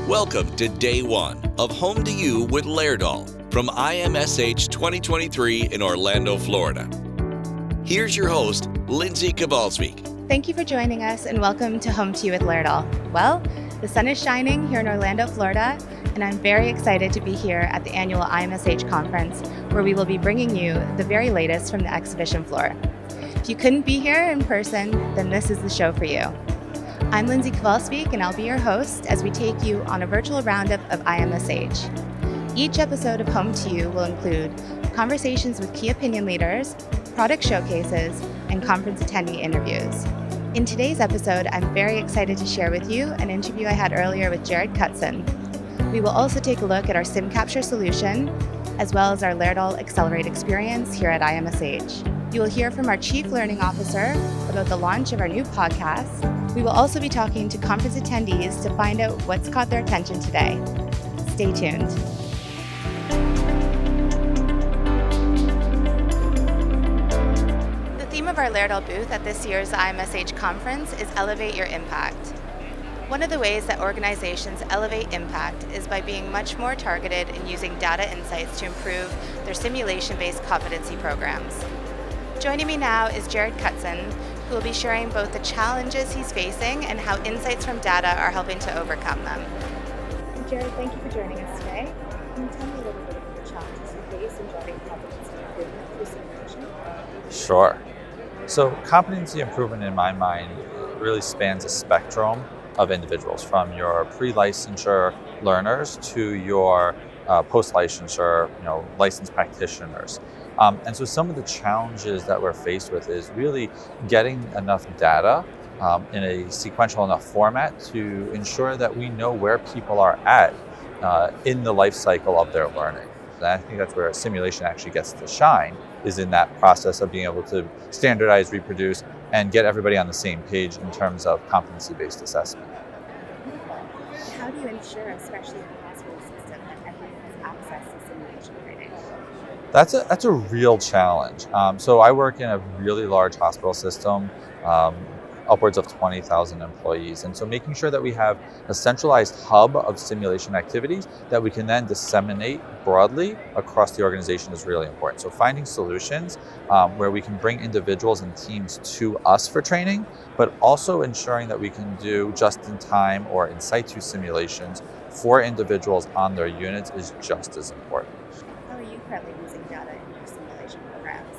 Welcome to Day 1 of Home to You with Laerdal from IMSH 2023 in Orlando, Florida. Here's your host, Lindsay Kowalski. Thank you for joining us and welcome to Home to You with Laerdal. Well, the sun is shining here in Orlando, Florida, and I'm very excited to be here at the annual IMSH conference where we will be bringing you the very latest from the exhibition floor. If you couldn't be here in person, then this is the show for you. I'm Lindsay Kowalski, and I'll be your host as we take you on a virtual roundup of IMSH. Each episode of Home to You will include conversations with key opinion leaders, product showcases, and conference attendee interviews. In today's episode, I'm very excited to share with you an interview I had earlier with Jared Cutson. We will also take a look at our SIM Capture solution, as well as our Laerdal Accelerate experience here at IMSH. You will hear from our Chief Learning Officer about the launch of our new podcast. We will also be talking to conference attendees to find out what's caught their attention today. Stay tuned. The theme of our Laerdal booth at this year's IMSH conference is Elevate Your Impact. One of the ways that organizations elevate impact is by being much more targeted in using data insights to improve their simulation-based competency programs. Joining me now is Jared Cutson, who will be sharing both the challenges he's facing and how insights from data are helping to overcome them. Jared, thank you for joining us today. Can you tell me a little bit about the challenges you face in driving competency improvement through simulation? Sure. So competency improvement in my mind really spans a spectrum of individuals, from your pre-licensure learners to your post-licensure, licensed practitioners. And so some of the challenges that we're faced with is really getting enough data in a sequential enough format to ensure that we know where people are at in the life cycle of their learning. And I think that's where simulation actually gets to shine, is in that process of being able to standardize, reproduce, and get everybody on the same page in terms of competency-based assessment. How do you ensure, especially in the hospital system, that everyone has access to simulation training? That's a real challenge. So I work in a really large hospital system, upwards of 20,000 employees. And so making sure that we have a centralized hub of simulation activities that we can then disseminate broadly across the organization is really important. So finding solutions where we can bring individuals and teams to us for training, but also ensuring that we can do just-in-time or in situ simulations for individuals on their units is just as important. How are you currently using data in your simulation programs?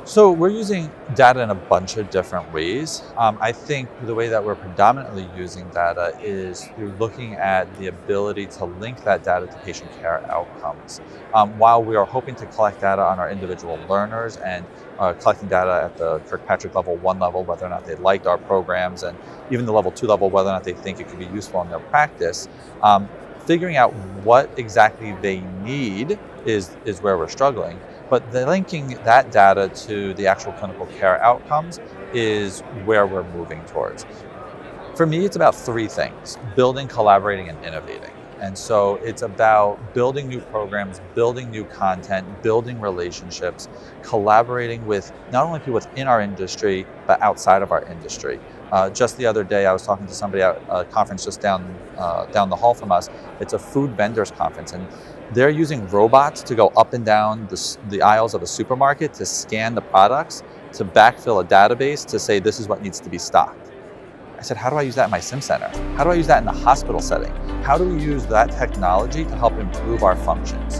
So we're using data in a bunch of different ways. I think the way that we're predominantly using data is through looking at the ability to link that data to patient care outcomes. While we are hoping to collect data on our individual learners and collecting data at the Kirkpatrick level 1 level, whether or not they liked our programs, and even the level 2 level, whether or not they think it could be useful in their practice, figuring out what exactly they need is where we're struggling. But linking that data to the actual clinical care outcomes is where we're moving towards. For me, it's about 3 things: building, collaborating, and innovating. And so it's about building new programs, building new content, building relationships, collaborating with not only people within our industry, but outside of our industry. Just the other day, I was talking to somebody at a conference just down the hall from us. It's a food vendors conference, and they're using robots to go up and down the aisles of a supermarket to scan the products, to backfill a database to say this is what needs to be stocked. I said, how do I use that in my sim center? How do I use that in the hospital setting? How do we use that technology to help improve our functions?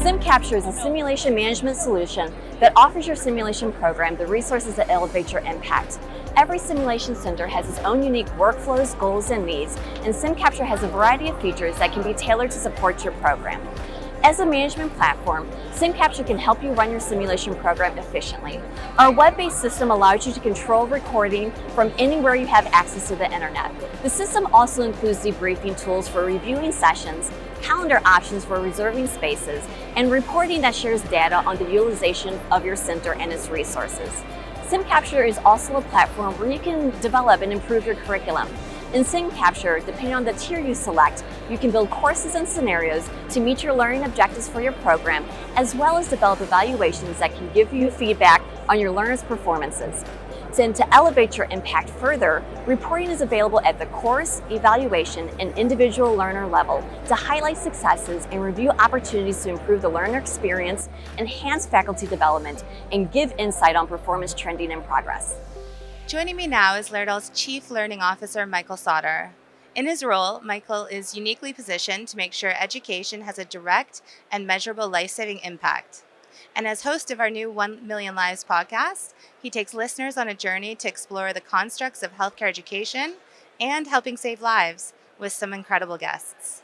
SIM Capture is a simulation management solution that offers your simulation program the resources that elevate your impact. Every simulation center has its own unique workflows, goals, and needs, and SIM Capture has a variety of features that can be tailored to support your program. As a management platform, SIM Capture can help you run your simulation program efficiently. Our web-based system allows you to control recording from anywhere you have access to the internet. The system also includes debriefing tools for reviewing sessions, calendar options for reserving spaces, and reporting that shares data on the utilization of your center and its resources. SIM Capture is also a platform where you can develop and improve your curriculum. In SIM Capture, depending on the tier you select, you can build courses and scenarios to meet your learning objectives for your program, as well as develop evaluations that can give you feedback on your learners' performances. And to elevate your impact further, reporting is available at the course, evaluation, and individual learner level to highlight successes and review opportunities to improve the learner experience, enhance faculty development, and give insight on performance trending and progress. Joining me now is Laerdal's Chief Learning Officer, Michael Sauter. In his role, Michael is uniquely positioned to make sure education has a direct and measurable life-saving impact. And as host of our new 1 Million Lives podcast, he takes listeners on a journey to explore the constructs of healthcare education and helping save lives with some incredible guests.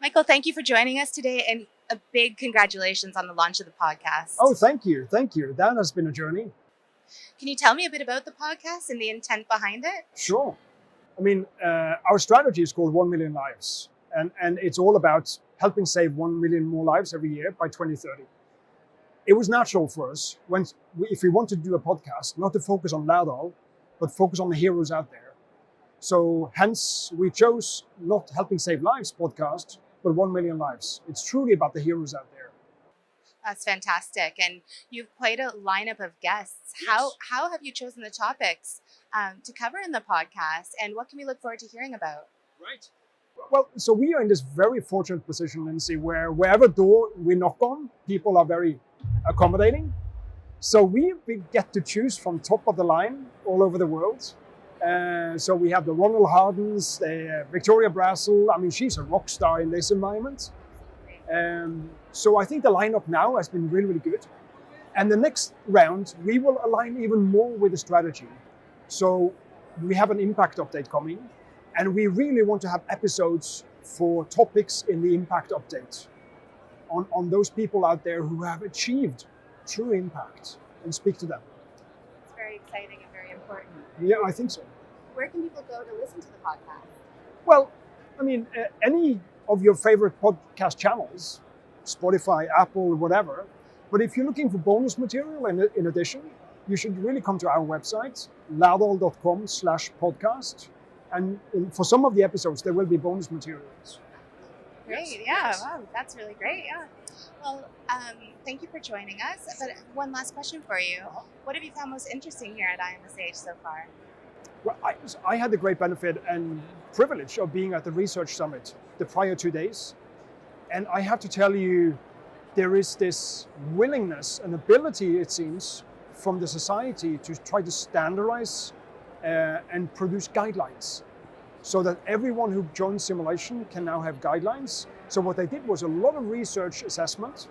Michael, thank you for joining us today, and a big congratulations on the launch of the podcast. Oh, thank you. Thank you. That has been a journey. Can you tell me a bit about the podcast and the intent behind it? Sure. I mean, our strategy is called 1 Million Lives, and it's all about helping save 1 million more lives every year by 2030. It was natural for us, if we want to do a podcast, not to focus on Laerdal, but focus on the heroes out there. So hence, we chose not Helping Save Lives podcast, but 1 Million Lives. It's truly about the heroes out there. That's fantastic. And you've quite a lineup of guests. How have you chosen the topics to cover in the podcast, and what can we look forward to hearing about? Right. Well, so we are in this very fortunate position, Lindsay, where wherever door we knock on, people are very accommodating. So we get to choose from top of the line all over the world. So we have the Ronald Hardens, the Victoria Brassel. I mean, she's a rock star in this environment. So I think the lineup now has been really, really good. And the next round, we will align even more with the strategy. So we have an impact update coming, and we really want to have episodes for topics in the impact update on those people out there who have achieved true impact, and speak to them. It's very exciting and very important. Yeah, I think so. Where can people go to listen to the podcast? Well, I mean, any of your favorite podcast channels, Spotify, Apple, whatever. But if you're looking for bonus material in addition, you should really come to our website, laerdal.com/podcast. And for some of the episodes, there will be bonus materials. Great, Yes, yeah, yes. wow, that's really great, yeah. Well, thank you for joining us. But one last question for you. What have you found most interesting here at IMSH so far? Well, I had the great benefit and privilege of being at the Research Summit the prior 2 days. And I have to tell you, there is this willingness and ability, it seems, from the society to try to standardize and produce guidelines so that everyone who joins simulation can now have guidelines. So what they did was a lot of research assessment.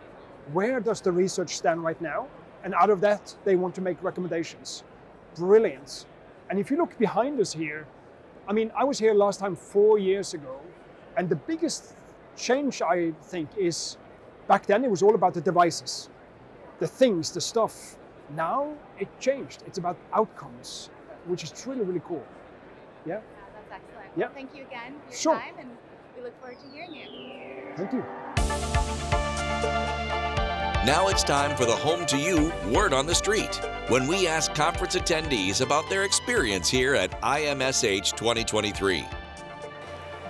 Where does the research stand right now? And out of that, they want to make recommendations. Brilliant. And if you look behind us here, I mean, I was here last time 4 years ago, and the biggest change, I think, is back then it was all about the devices, the things, the stuff. Now it changed. It's about outcomes, which is truly, really cool. Yeah? Yeah, that's excellent. Yeah. Well, thank you again for your Sure. time, and we look forward to hearing you. Thank you. Now it's time for the Home to You Word on the Street, when we ask conference attendees about their experience here at IMSH 2023.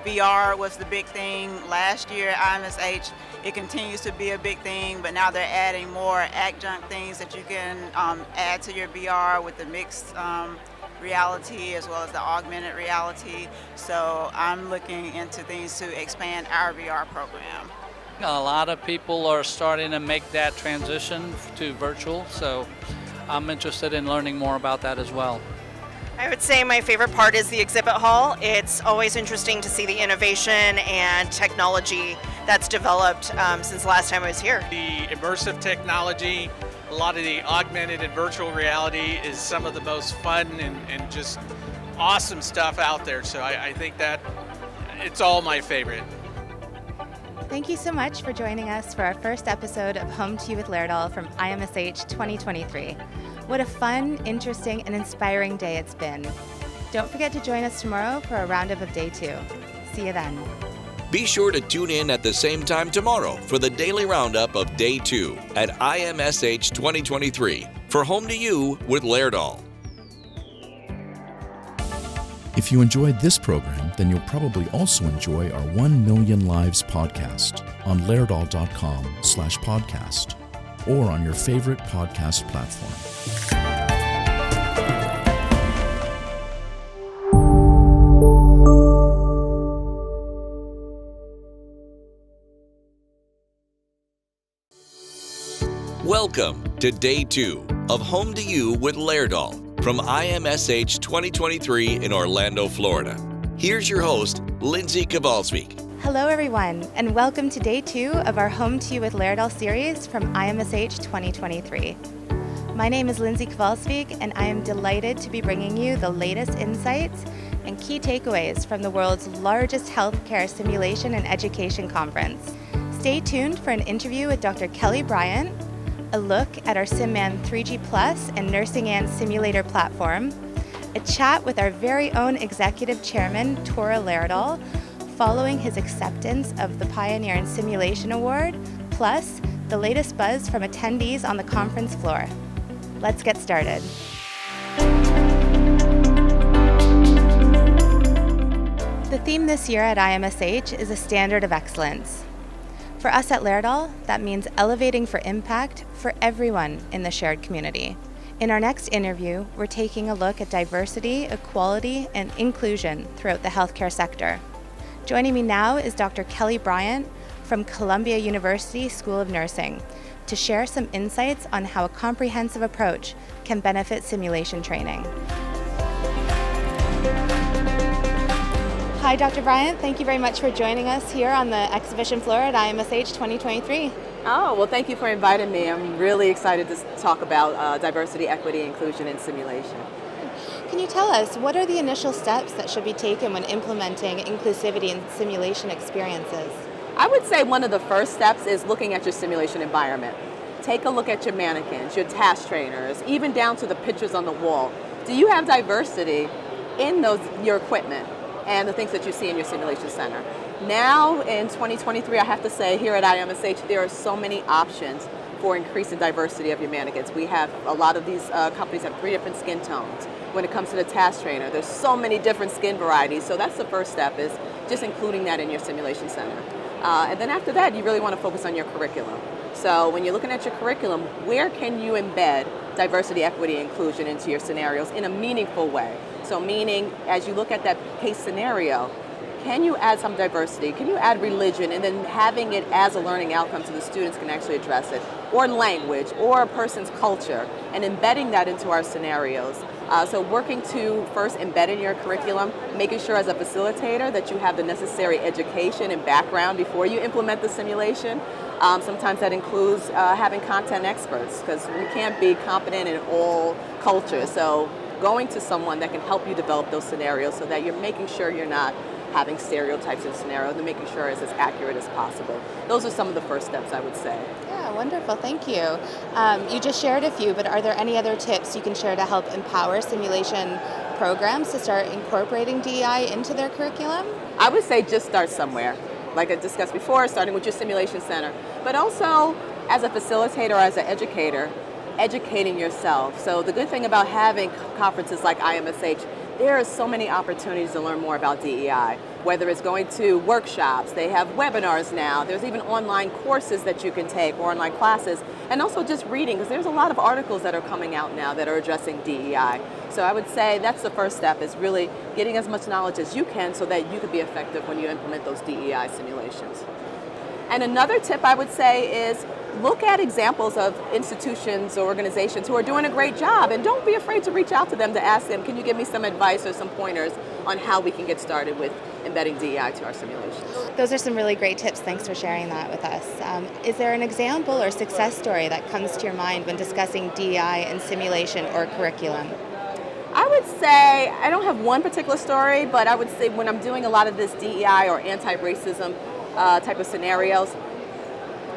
VR was the big thing last year at IMSH. It continues to be a big thing, but now they're adding more adjunct things that you can add to your VR with the mixed reality as well as the augmented reality. So I'm looking into things to expand our VR program. A lot of people are starting to make that transition to virtual, so I'm interested in learning more about that as well. I would say my favorite part is the exhibit hall. It's always interesting to see the innovation and technology that's developed since the last time I was here. The immersive technology, a lot of the augmented and virtual reality is some of the most fun and just awesome stuff out there. So I think that it's all my favorite. Thank you so much for joining us for our first episode of Home to You with Laerdal from IMSH 2023. What a fun, interesting, and inspiring day it's been. Don't forget to join us tomorrow for a roundup of Day 2. See you then. Be sure to tune in at the same time tomorrow for the daily roundup of Day 2 at IMSH 2023 for Home to You with Laerdal. If you enjoyed this program, then you'll probably also enjoy our 1 Million Lives podcast on laerdal.com/podcast. or on your favorite podcast platform. Welcome to Day 2 of Home to You with Laerdal from IMSH 2023 in Orlando, Florida. Here's your host, Lindsay Kowalski. Hello, everyone, and welcome to Day 2 of our Home to You with Laerdal series from IMSH 2023. My name is Lindsay Kowalski, and I am delighted to be bringing you the latest insights and key takeaways from the world's largest healthcare simulation and education conference. Stay tuned for an interview with Dr. Kelly Bryant, a look at our SimMan 3G Plus and Nursing and Simulator platform, a chat with our very own Executive Chairman, Tora Laerdal, following his acceptance of the Pioneer in Simulation Award, plus the latest buzz from attendees on the conference floor. Let's get started. The theme this year at IMSH is a standard of excellence. For us at Laerdal, that means elevating for impact for everyone in the shared community. In our next interview, we're taking a look at diversity, equality, and inclusion throughout the healthcare sector. Joining me now is Dr. Kelly Bryant from Columbia University School of Nursing to share some insights on how a comprehensive approach can benefit simulation training. Hi, Dr. Bryant. Thank you very much for joining us here on the exhibition floor at IMSH 2023. Oh, well, thank you for inviting me. I'm really excited to talk about diversity, equity, inclusion in simulation. Can you tell us, what are the initial steps that should be taken when implementing inclusivity in simulation experiences? I would say one of the first steps is looking at your simulation environment. Take a look at your mannequins, your task trainers, even down to the pictures on the wall. Do you have diversity in your equipment and the things that you see in your simulation center? Now in 2023, I have to say here at IMSH, there are so many options for increasing diversity of your mannequins. We have a lot of these companies have 3 different skin tones. When it comes to the task trainer, there's so many different skin varieties. So that's the first step, is just including that in your simulation center. And then after that, you really want to focus on your curriculum. So when you're looking at your curriculum, where can you embed diversity, equity, inclusion into your scenarios in a meaningful way? So meaning, as you look at that case scenario, can you add some diversity? Can you add religion, and then having it as a learning outcome so the students can actually address it? Or language, or a person's culture, and embedding that into our scenarios. So working to first embed in your curriculum, making sure as a facilitator that you have the necessary education and background before you implement the simulation. Sometimes that includes having content experts, because we can't be competent in all cultures. So going to someone that can help you develop those scenarios so that you're making sure you're not having stereotypes in scenarios and making sure it's as accurate as possible. Those are some of the first steps, I would say. Yeah, wonderful, thank you. You just shared a few, but are there any other tips you can share to help empower simulation programs to start incorporating DEI into their curriculum? I would say just start somewhere. Like I discussed before, starting with your simulation center, but also as a facilitator or as an educator, educating yourself. So the good thing about having conferences like IMSH, there are so many opportunities to learn more about DEI, whether it's going to workshops, they have webinars now, there's even online courses that you can take or online classes, and also just reading, because there's a lot of articles that are coming out now that are addressing DEI. So I would say that's the first step, is really getting as much knowledge as you can so that you can be effective when you implement those DEI simulations. And another tip I would say is look at examples of institutions or organizations who are doing a great job, and don't be afraid to reach out to them to ask them, can you give me some advice or some pointers on how we can get started with embedding DEI to our simulations? Those are some really great tips. Thanks for sharing that with us. Is there an example or success story that comes to your mind when discussing DEI in simulation or curriculum? I would say, I don't have one particular story, but I would say when I'm doing a lot of this DEI or anti-racism type of scenarios,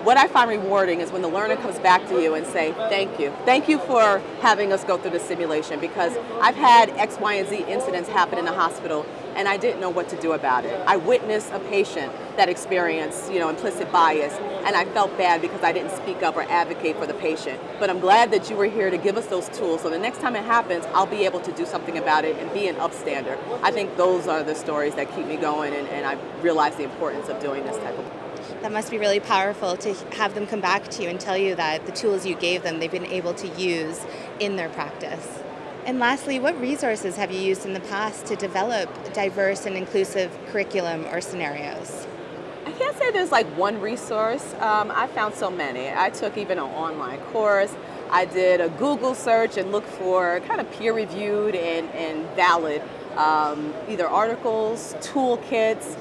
what I find rewarding is when the learner comes back to you and say, thank you. Thank you for having us go through the simulation, because I've had X, Y, and Z incidents happen in the hospital and I didn't know what to do about it. I witnessed a patient that experienced, implicit bias, and I felt bad because I didn't speak up or advocate for the patient. But I'm glad that you were here to give us those tools, so the next time it happens, I'll be able to do something about it and be an upstander. I think those are the stories that keep me going, and I realize the importance of doing this type of work. That must be really powerful to have them come back to you and tell you that the tools you gave them, they've been able to use in their practice. And lastly, what resources have you used in the past to develop diverse and inclusive curriculum or scenarios? I can't say there's like one resource. I found so many. I took even an online course. I did a Google search and looked for kind of peer-reviewed and valid either articles, toolkits,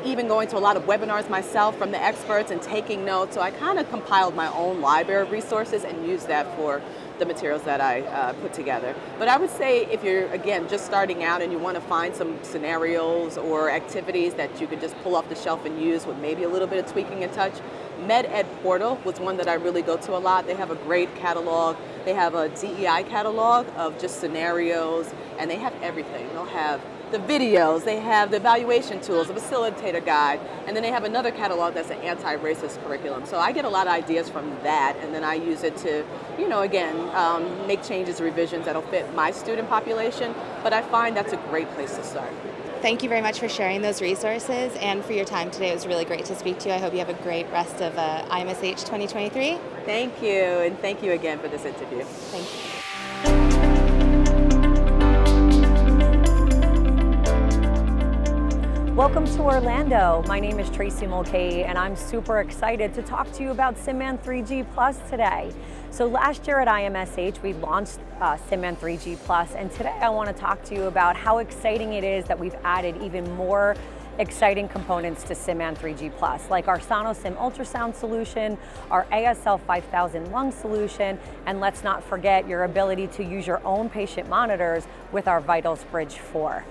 even going to a lot of webinars myself from the experts and taking notes. So I kind of compiled my own library of resources and used that for the materials that I put together. But I would say if you're, again, just starting out and you want to find some scenarios or activities that you could just pull off the shelf and use with maybe a little bit of tweaking and touch, MedEd Portal was one that I really go to a lot. They have a great catalog. They have a DEI catalog of just scenarios, and they have everything. They'll have the videos, they have the evaluation tools, a facilitator guide, and then they have another catalog that's an anti-racist curriculum. So I get a lot of ideas from that, and then I use it to, you know, again, make changes, revisions that'll fit my student population, but I find that's a great place to start. Thank you very much for sharing those resources and for your time today. It was really great to speak to you. I hope you have a great rest of IMSH 2023. Thank you, and thank you again for this interview. Thank you. Welcome to Orlando. My name is Tracy Mulcahy, and I'm super excited to talk to you about SimMan 3G Plus today. So last year at IMSH, we launched SimMan 3G Plus, and today I want to talk to you about how exciting it is that we've added even more exciting components to SimMan 3G Plus, like our SonoSim ultrasound solution, our ASL 5000 lung solution, and let's not forget your ability to use your own patient monitors with our Vitals Bridge 4.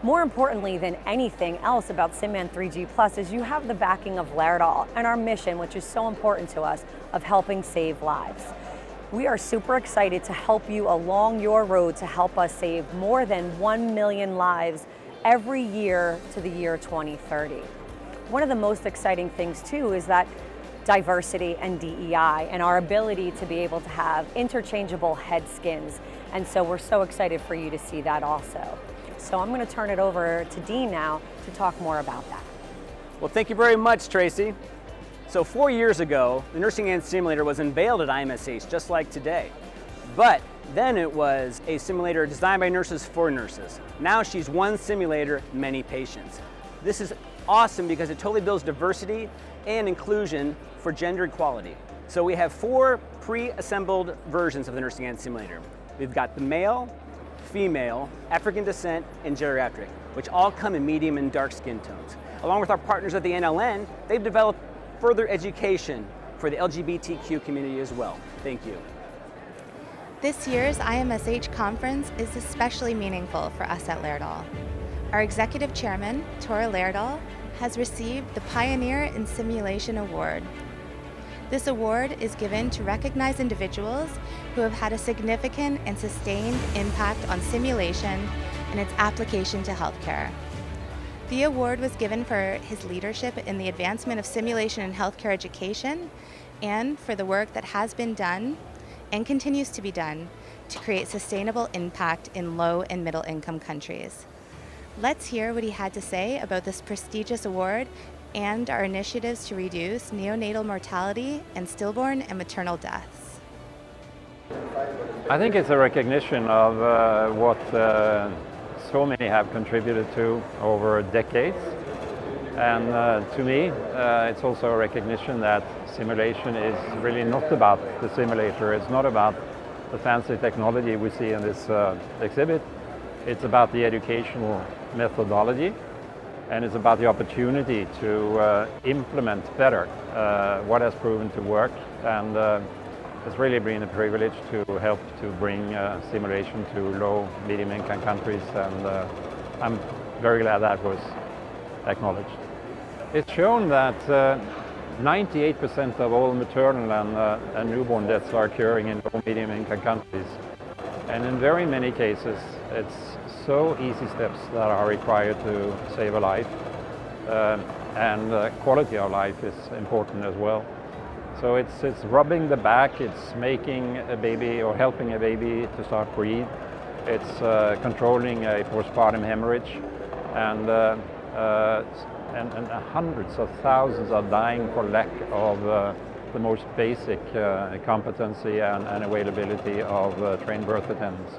More importantly than anything else about SimMan 3G Plus is you have the backing of Laerdal and our mission, which is so important to us, of helping save lives. We are super excited to help you along your road to help us save more than 1 million lives every year to the year 2030. One of the most exciting things too is that diversity and DEI and our ability to be able to have interchangeable head skins. And so we're so excited for you to see that also. So I'm going to turn it over to Dean now to talk more about that. Well, thank you very much, Tracy. So 4 years ago, the Nursing and Simulator was unveiled at IMSH, just like today. But then it was a simulator designed by nurses for nurses. Now she's one simulator, many patients. This is awesome because it totally builds diversity and inclusion for gender equality. So we have 4 pre-assembled versions of the Nursing and Simulator. We've got the male, female, African descent, and geriatric, which all come in medium and dark skin tones. Along with our partners at the NLN, they've developed further education for the LGBTQ community as well. Thank you. This year's IMSH conference is especially meaningful for us at Laerdal. Our executive chairman, Tora Laerdal, has received the Pioneer in Simulation Award. This award is given to recognize individuals who have had a significant and sustained impact on simulation and its application to healthcare. The award was given for his leadership in the advancement of simulation in healthcare education and for the work that has been done and continues to be done to create sustainable impact in low and middle income countries. Let's hear what he had to say about this prestigious award and our initiatives to reduce neonatal mortality and stillborn and maternal deaths. I think it's a recognition of what so many have contributed to over decades. And to me, it's also a recognition that simulation is really not about the simulator. It's not about the fancy technology we see in this exhibit. It's about the educational methodology, and it's about the opportunity to implement better what has proven to work. And it's really been a privilege to help to bring simulation to low, medium income countries, and I'm very glad that was acknowledged. It's shown that 98% of all maternal and newborn deaths are occurring in low, medium income countries. And in very many cases, it's so easy steps that are required to save a life, and quality of life is important as well. So it's rubbing the back, it's making a baby or helping a baby to start breathe, it's controlling a postpartum hemorrhage, and and hundreds of thousands are dying for lack of the most basic competency and availability of trained birth attendants.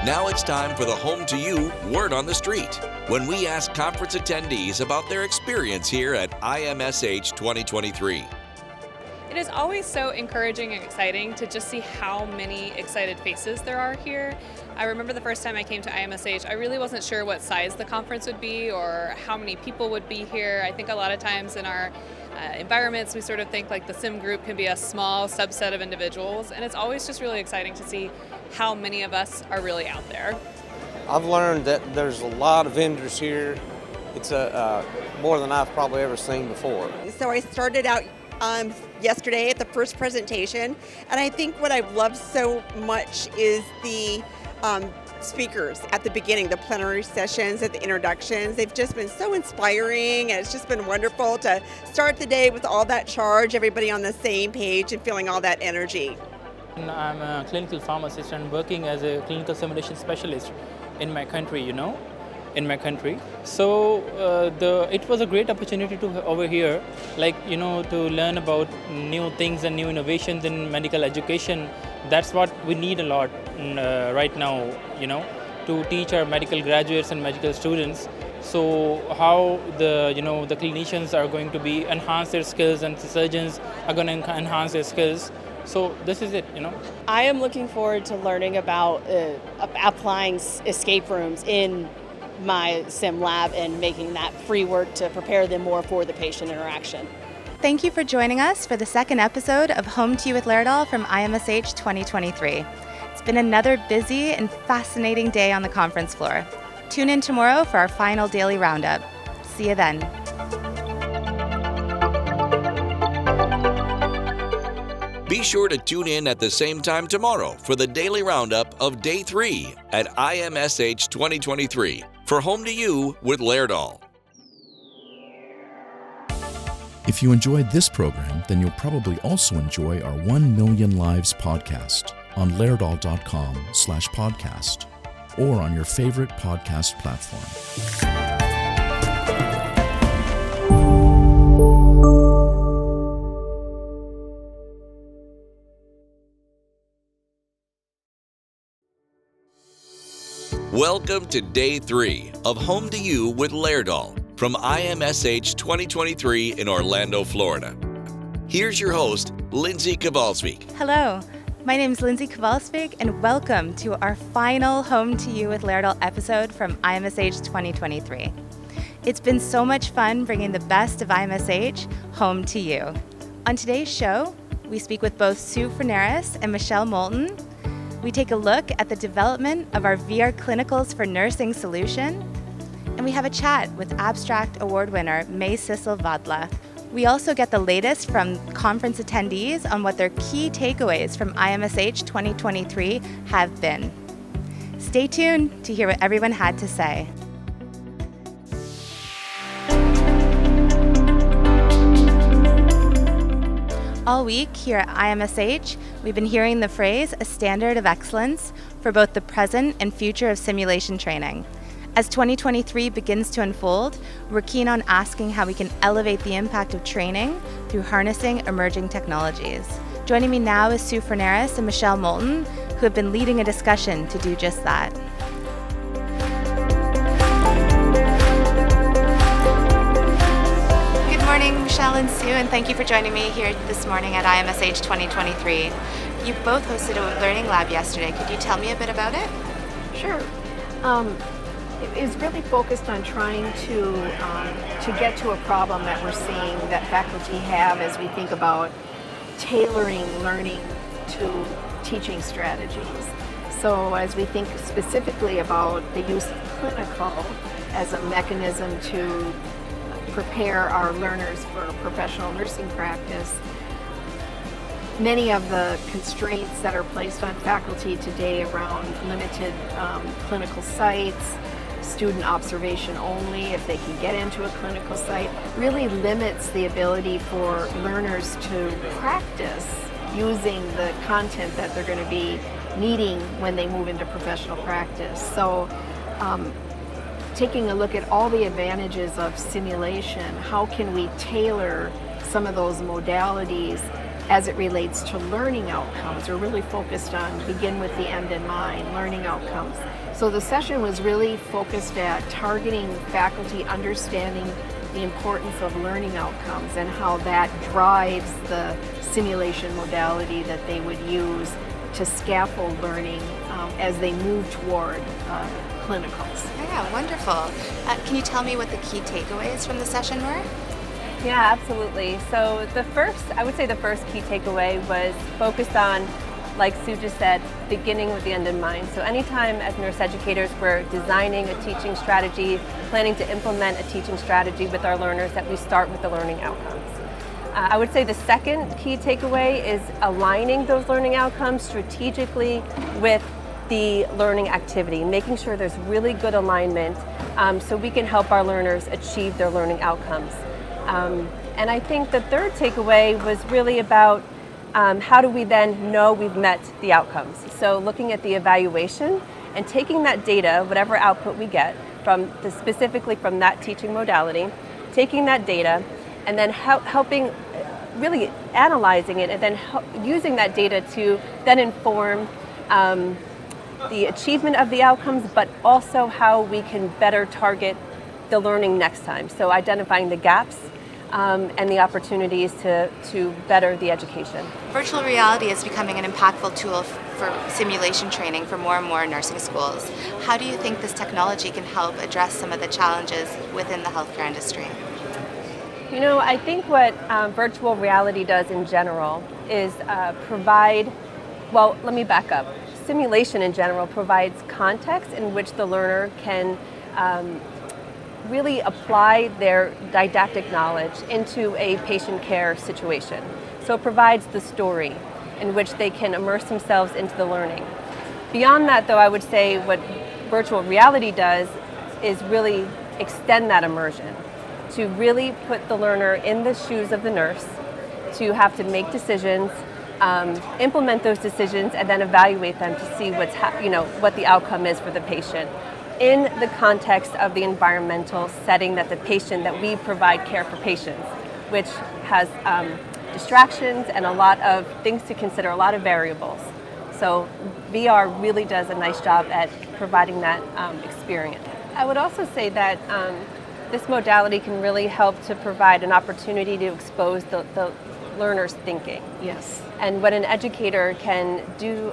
Now it's time for the Home to You Word on the Street, when we ask conference attendees about their experience here at IMSH 2023. It is always so encouraging and exciting to just see how many excited faces there are here. I remember the first time I came to IMSH, I really wasn't sure what size the conference would be or how many people would be here. I think a lot of times in our environments we sort of think like the sim group can be a small subset of individuals, and it's always just really exciting to see how many of us are really out there. I've learned that there's a lot of vendors here. It's more than I've probably ever seen before. So I started out yesterday at the first presentation, and I think what I've loved so much is the speakers at the beginning, the plenary sessions, at the introductions. They've just been so inspiring, and it's just been wonderful to start the day with all that charge, everybody on the same page and feeling all that energy. I'm a clinical pharmacist and working as a clinical simulation specialist in my country, So it was a great opportunity to over here, to learn about new things and new innovations in medical education. That's what we need a lot right now, to teach our medical graduates and medical students. So how the clinicians are going to be enhance their skills, and the surgeons are going to enhance their skills. So this is it, I am looking forward to learning about applying escape rooms in my sim lab and making that free work to prepare them more for the patient interaction. Thank you for joining us for the second episode of Home to You with Laerdal from IMSH 2023. It's been another busy and fascinating day on the conference floor. Tune in tomorrow for our final daily roundup. See you then. Be sure to tune in at the same time tomorrow for the daily roundup of Day 3 at IMSH 2023 for Home to You with Laerdal. If you enjoyed this program, then you'll probably also enjoy our 1 Million Lives podcast on laerdal.com/podcast or on your favorite podcast platform. Welcome to Day 3 of Home to You with Laerdal from IMSH 2023 in Orlando, Florida. Here's your host, Lindsay Kowalczyk. Hello, my name is Lindsay Kowalczyk, and welcome to our final Home to You with Laerdal episode from IMSH 2023. It's been so much fun bringing the best of IMSH home to you. On today's show, we speak with both Sue Fernaris and Michelle Moulton. We take a look at the development of our VR Clinicals for Nursing solution, and we have a chat with Abstract Award winner May Sissel Vadla. We also get the latest from conference attendees on what their key takeaways from IMSH 2023 have been. Stay tuned to hear what everyone had to say. All week here at IMSH, we've been hearing the phrase, a standard of excellence, for both the present and future of simulation training. As 2023 begins to unfold, we're keen on asking how we can elevate the impact of training through harnessing emerging technologies. Joining me now is Sue Fernaris and Michelle Moulton, who have been leading a discussion to do just that. Good morning, Michelle and Sue, and thank you for joining me here this morning at IMSH 2023. You both hosted a learning lab yesterday. Could you tell me a bit about it? Sure. It is really focused on trying to get to a problem that we're seeing that faculty have as we think about tailoring learning to teaching strategies. So as we think specifically about the use of clinical as a mechanism to prepare our learners for professional nursing practice, many of the constraints that are placed on faculty today around limited clinical sites, student observation only if they can get into a clinical site, really limits the ability for learners to practice using the content that they're going to be needing when they move into professional practice. So taking a look at all the advantages of simulation, how can we tailor some of those modalities as it relates to learning outcomes? We're really focused on begin with the end in mind, learning outcomes. So the session was really focused at targeting faculty understanding the importance of learning outcomes and how that drives the simulation modality that they would use to scaffold learning as they move toward clinicals. Yeah, wonderful. Can you tell me what the key takeaways from the session were? Yeah, absolutely. So I would say the first key takeaway was focused on, like Sue just said, beginning with the end in mind. So anytime as nurse educators we're designing a teaching strategy, planning to implement a teaching strategy with our learners, that we start with the learning outcomes. I would say the second key takeaway is aligning those learning outcomes strategically with the learning activity, making sure there's really good alignment so we can help our learners achieve their learning outcomes. And I think the third takeaway was really about how do we then know we've met the outcomes. So looking at the evaluation and taking that data, whatever output we get specifically from that teaching modality, taking that data and then helping really analyzing it and then using that data to then inform the achievement of the outcomes, but also how we can better target the learning next time. So identifying the gaps and the opportunities to better the education. Virtual reality is becoming an impactful tool for simulation training for more and more nursing schools. How do you think this technology can help address some of the challenges within the healthcare industry? You know, I think what virtual reality does in general is let me back up. Simulation in general provides context in which the learner can really apply their didactic knowledge into a patient care situation. So it provides the story in which they can immerse themselves into the learning. Beyond that, though, I would say what virtual reality does is really extend that immersion, to really put the learner in the shoes of the nurse, to have to make decisions, implement those decisions, and then evaluate them to see what the outcome is for the patient in the context of the environmental setting that we provide care for patients, which has distractions and a lot of things to consider, a lot of variables. So VR really does a nice job at providing that experience. I would also say that this modality can really help to provide an opportunity to expose the learner's thinking. Yes. And when an educator can do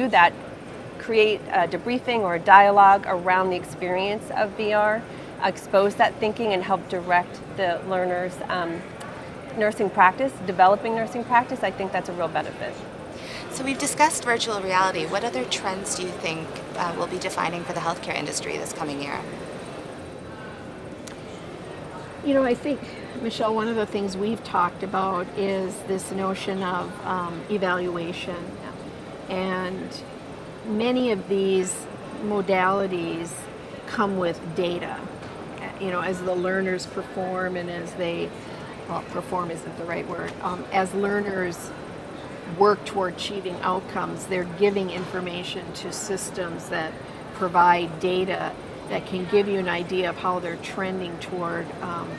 that, create a debriefing or a dialogue around the experience of VR, expose that thinking and help direct the learner's nursing practice, developing nursing practice, I think that's a real benefit. So we've discussed virtual reality. What other trends do you think will be defining for the healthcare industry this coming year? You know, I think, Michelle, one of the things we've talked about is this notion of evaluation. And many of these modalities come with data. You know, as the learners perform and as perform isn't the right word, as learners work toward achieving outcomes, they're giving information to systems that provide data that can give you an idea of how they're trending toward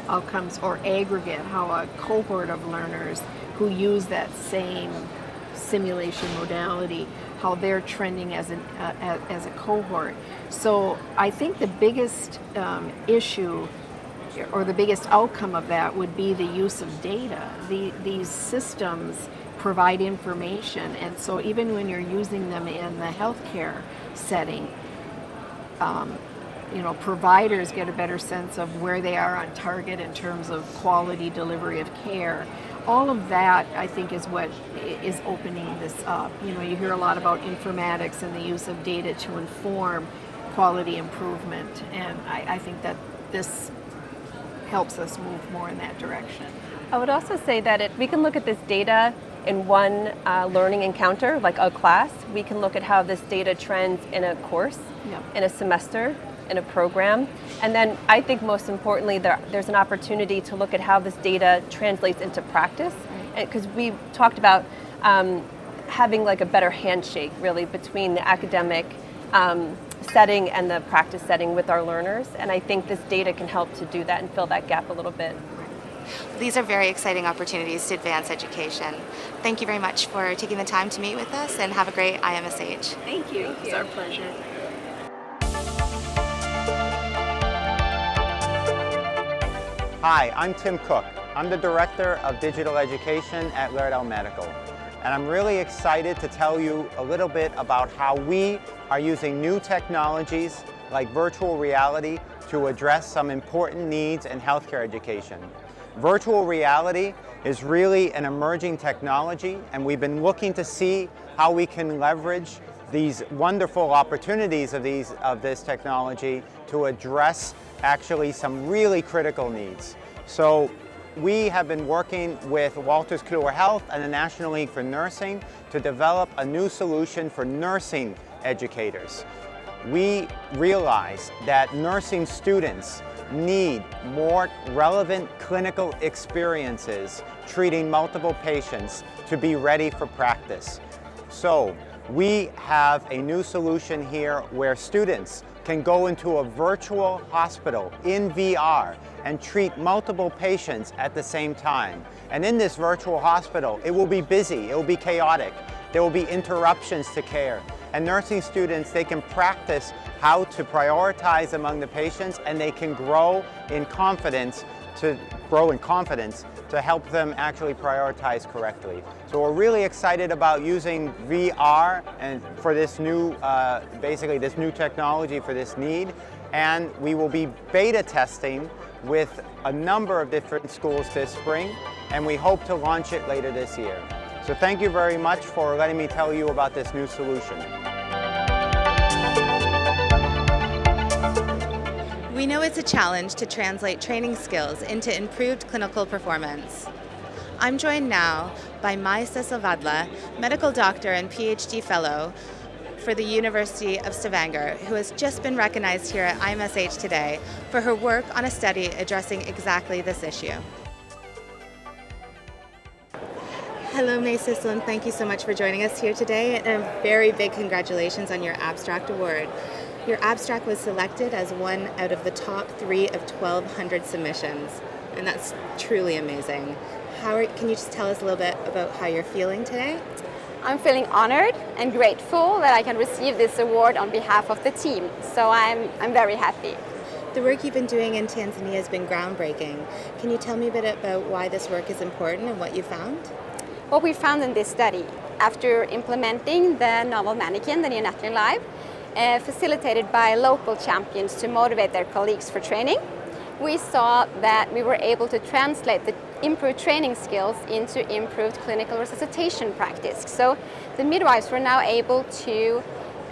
outcomes, or aggregate how a cohort of learners who use that same simulation modality, how they're trending as a cohort. So I think the biggest issue or the biggest outcome of that would be the use of data. These systems provide information, and so even when you're using them in the healthcare setting, providers get a better sense of where they are on target in terms of quality delivery of care. All of that, I think, is what is opening this up. You know, you hear a lot about informatics and the use of data to inform quality improvement, and I think that this helps us move more in that direction. I would also say that we can look at this data in one learning encounter, like a class. We can look at how this data trends in a course, in a semester, in a program. And then I think most importantly, there's an opportunity to look at how this data translates into practice. Because we talked about having like a better handshake really between the academic setting and the practice setting with our learners. And I think this data can help to do that and fill that gap a little bit. These are very exciting opportunities to advance education. Thank you very much for taking the time to meet with us, and have a great IMSH. Thank you. It's our pleasure. Hi, I'm Tim Cook. I'm the Director of Digital Education at Laerdal Medical. And I'm really excited to tell you a little bit about how we are using new technologies like virtual reality to address some important needs in healthcare education. Virtual reality is really an emerging technology, and we've been looking to see how we can leverage these wonderful opportunities of this technology to address actually some really critical needs. So we have been working with Wolters Kluwer Health and the National League for Nursing to develop a new solution for nursing educators. We realize that nursing students need more relevant clinical experiences treating multiple patients to be ready for practice. So we have a new solution here where students can go into a virtual hospital in VR and treat multiple patients at the same time. And in this virtual hospital, it will be busy, it will be chaotic, there will be interruptions to care. And nursing students, they can practice how to prioritize among the patients, and they can grow in confidence to help them actually prioritize correctly. So we're really excited about using VR and for this new, basically this new technology for this need. And we will be beta testing with a number of different schools this spring, and we hope to launch it later this year. So thank you very much for letting me tell you about this new solution. We know it's a challenge to translate training skills into improved clinical performance. I'm joined now by Maisa Salvadla, medical doctor and PhD fellow for the University of Stavanger, who has just been recognized here at IMSH today for her work on a study addressing exactly this issue. Hello, Maisa, and thank you so much for joining us here today, and a very big congratulations on your abstract award. Your abstract was selected as one out of the top 3 of 1,200 submissions, and that's truly amazing. Can you just tell us a little bit about how you're feeling today? I'm feeling honored and grateful that I can receive this award on behalf of the team, so I'm very happy. The work you've been doing in Tanzania has been groundbreaking. Can you tell me a bit about why this work is important and what you found? What we found in this study, after implementing the novel mannequin, the Neonatal Live, facilitated by local champions to motivate their colleagues for training, we saw that we were able to translate the improved training skills into improved clinical resuscitation practice. So the midwives were now able to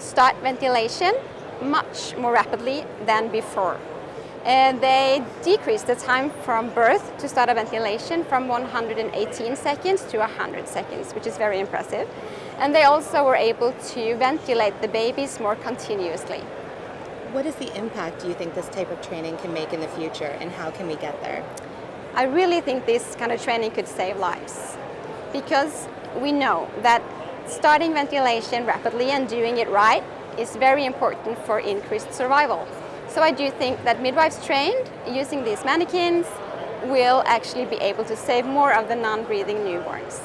start ventilation much more rapidly than before. They decreased the time from birth to start a ventilation from 118 seconds to 100 seconds, which is very impressive. And they also were able to ventilate the babies more continuously. What is the impact do you think this type of training can make in the future, and how can we get there? I really think this kind of training could save lives, because we know that starting ventilation rapidly and doing it right is very important for increased survival. So I do think that midwives trained using these mannequins will actually be able to save more of the non-breathing newborns.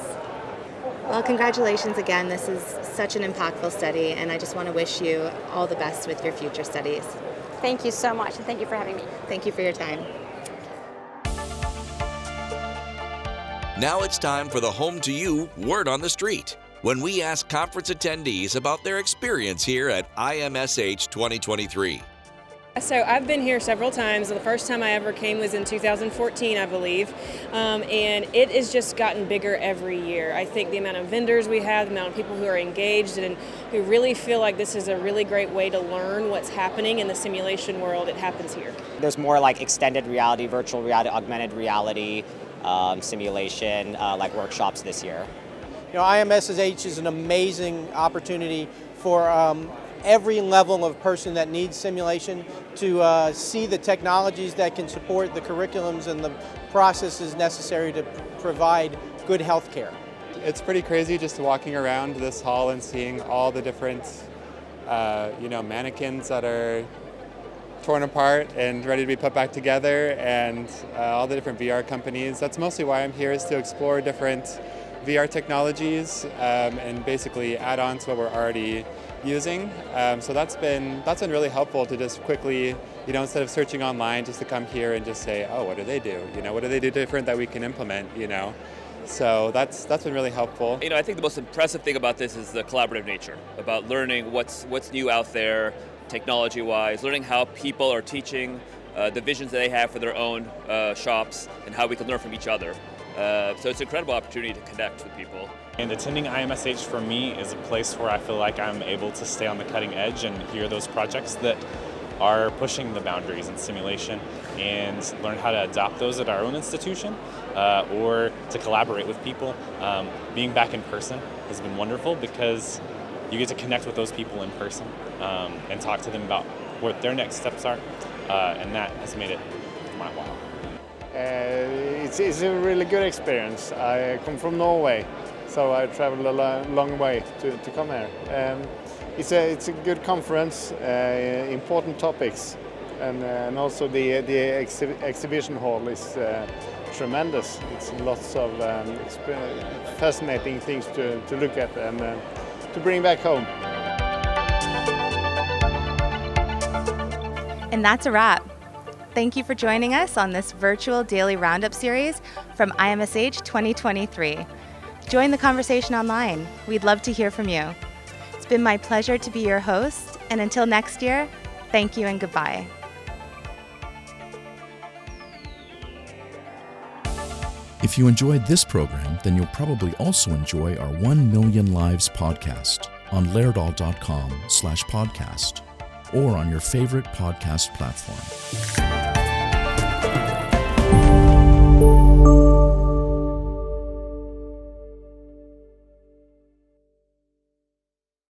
Well, congratulations again. This is such an impactful study, and I just want to wish you all the best with your future studies. Thank you so much, and thank you for having me. Thank you for your time. Now it's time for the Home to You Word on the Street, when we ask conference attendees about their experience here at IMSH 2023. So I've been here several times. The first time I ever came was in 2014, I believe, and it has just gotten bigger every year. I think the amount of vendors we have, the amount of people who are engaged and who really feel like this is a really great way to learn what's happening in the simulation world, it happens here. There's more like extended reality, virtual reality, augmented reality, simulation, like workshops this year. You know, IMSH is an amazing opportunity for every level of person that needs simulation to see the technologies that can support the curriculums and the processes necessary to provide good health care. it's pretty crazy just walking around this hall and seeing all the different mannequins that are torn apart and ready to be put back together, and all the different VR companies. That's mostly why I'm here, is to explore different VR technologies and basically add on to what we're already using. So that's been really helpful to just quickly, instead of searching online, just to come here and just say, oh, what do they do? What do they do different that we can implement? So that's been really helpful. I think the most impressive thing about this is the collaborative nature, about learning what's new out there, technology-wise, learning how people are teaching the visions that they have for their own shops, and how we can learn from each other. So it's an incredible opportunity to connect with people. And attending IMSH for me is a place where I feel like I'm able to stay on the cutting edge and hear those projects that are pushing the boundaries in simulation, and learn how to adopt those at our own institution or to collaborate with people. Being back in person has been wonderful because you get to connect with those people in person and talk to them about what their next steps are, and that has made it my while. It's a really good experience. I come from Norway, so I traveled a long way to come here. It's a good conference, important topics, and also the exhibition hall is tremendous. It's lots of fascinating things to look at and to bring back home. And that's a wrap. Thank you for joining us on this virtual daily roundup series from IMSH 2023. Join the conversation online. We'd love to hear from you. It's been my pleasure to be your host, and until next year, thank you and goodbye. If you enjoyed this program, then you'll probably also enjoy our 1 Million Lives podcast on laerdal.com/podcast or on your favorite podcast platform.